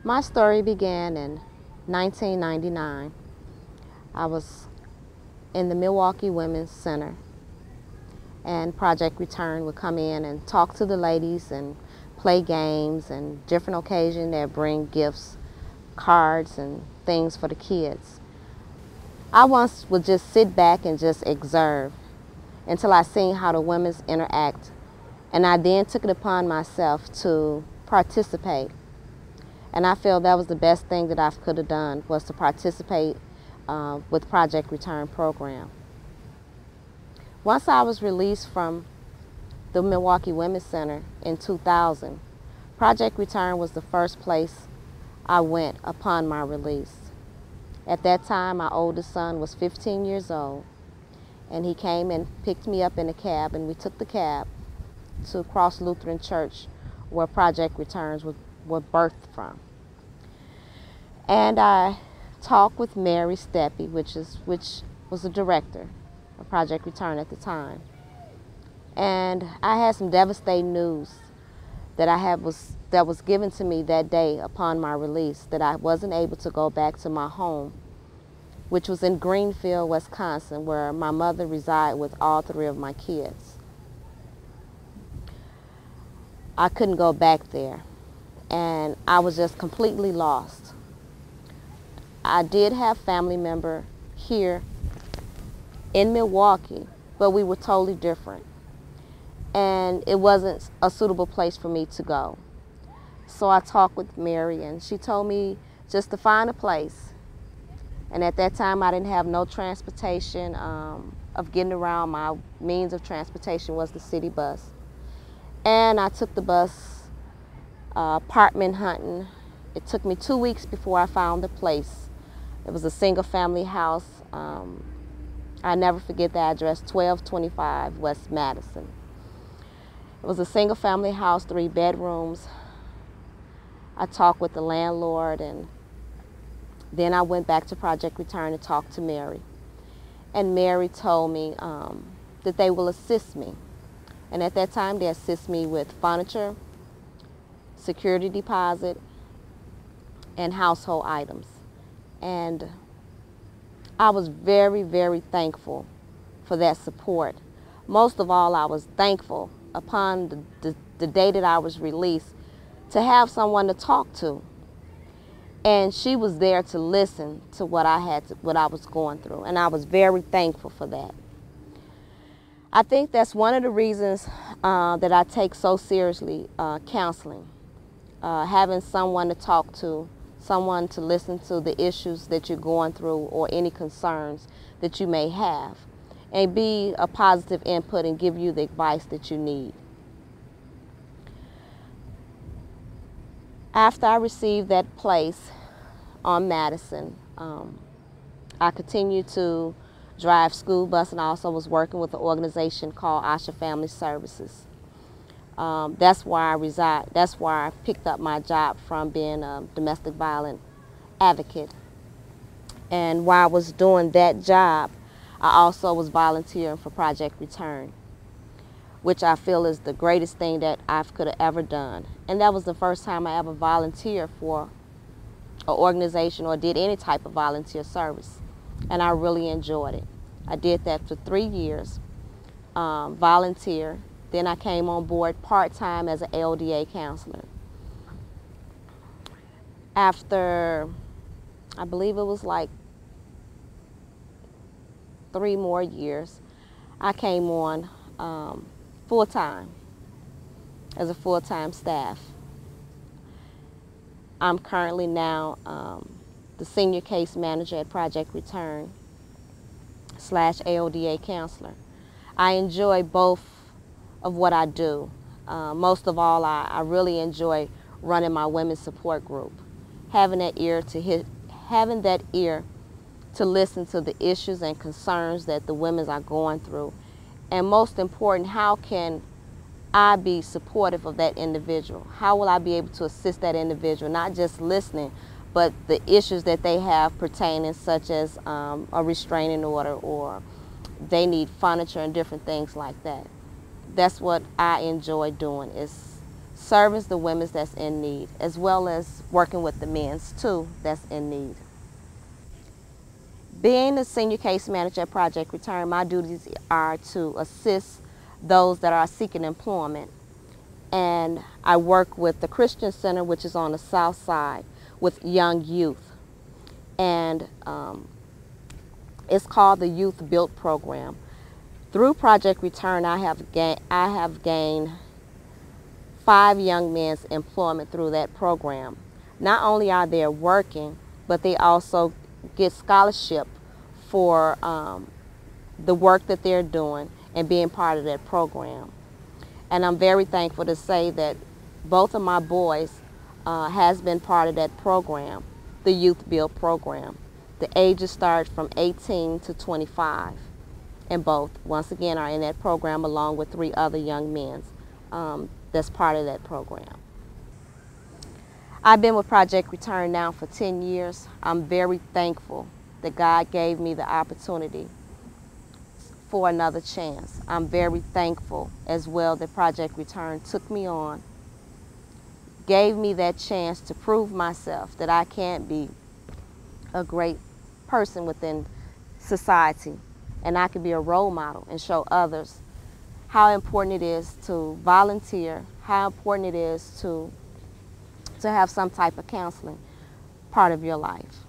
My story began in 1999. I was in the Milwaukee Women's Center, and Project Return would come in and talk to the ladies and play games, and different occasions they'd bring gifts, cards and things for the kids. I once would just sit back and just observe until I seen how the women interact, and I then took it upon myself to participate. And I feel that was the best thing that I could have done, was to participate with Project Return program. Once I was released from the Milwaukee Women's Center in 2000, Project Return was the first place I went upon my release. At that time, my oldest son was 15 years old, and he came and picked me up in a cab, and we took the cab to Cross Lutheran Church, where Project Returns were birthed from. And I talked with Mary Steppe, which was the director of Project Return at the time. And I had some devastating news that was given to me that day upon my release, that I wasn't able to go back to my home, which was in Greenfield, Wisconsin, where my mother resided with all three of my kids. I couldn't go back there, and I was just completely lost. I did have family member here in Milwaukee, but we were totally different, and it wasn't a suitable place for me to go. So I talked with Mary, and she told me just to find a place. And at that time, I didn't have no transportation of getting around. My means of transportation was the city bus. And I took the bus, apartment hunting. It took me 2 weeks before I found the place. It was a single family house. I never forget the address, 1225 West Madison. It was a single family house, 3 bedrooms. I talked with the landlord, and then I went back to Project Return to talk to Mary. And Mary told me that they will assist me. And at that time, they assist me with furniture, security deposit, and household items. And I was very, very thankful for that support. Most of all, I was thankful upon the day that I was released to have someone to talk to. And she was there to listen to what I was going through, and I was very thankful for that. I think that's one of the reasons that I take so seriously counseling, having someone to talk to, someone to listen to the issues that you're going through or any concerns that you may have, and be a positive input and give you the advice that you need. After I received that place on Madison, I continued to drive school bus, and I also was working with an organization called Asha Family Services. That's where I reside. That's where I picked up my job from, being a domestic violence advocate. And while I was doing that job, I also was volunteering for Project Return, which I feel is the greatest thing that I could have ever done. And that was the first time I ever volunteered for an organization or did any type of volunteer service. And I really enjoyed it. I did that for 3 years, volunteer. Then I came on board part-time as an LDA counselor. After, I believe it was like 3 more years, I came on full-time, as a full-time staff. I'm currently now the senior case manager at Project Return / AODA counselor. I enjoy both of what I do. Most of all, I really enjoy running my women's support group, having that ear to listen to the issues and concerns that the women are going through. And most important, how can I be supportive of that individual? How will I be able to assist that individual, not just listening, but the issues that they have pertaining, such as a restraining order, or they need furniture and different things like that. That's what I enjoy doing, is service the women that's in need, as well as working with the men's too that's in need. Being the senior case manager at Project Return, my duties are to assist those that are seeking employment. And I work with the Christian Center, which is on the south side, with young youth. And it's called the Youth Built Program. Through Project Return, I have gained 5 young men's employment through that program. Not only are they working, but they also get scholarship for the work that they're doing and being part of that program. And I'm very thankful to say that both of my boys has been part of that program, the Youth Build program. The ages start from 18 to 25, and both, once again, are in that program along with 3 other young men that's part of that program. I've been with Project Return now for 10 years. I'm very thankful that God gave me the opportunity for another chance. I'm very thankful as well that Project Return took me on, gave me that chance to prove myself that I can be a great person within society, and I can be a role model and show others how important it is to volunteer, how important it is to have some type of counseling part of your life.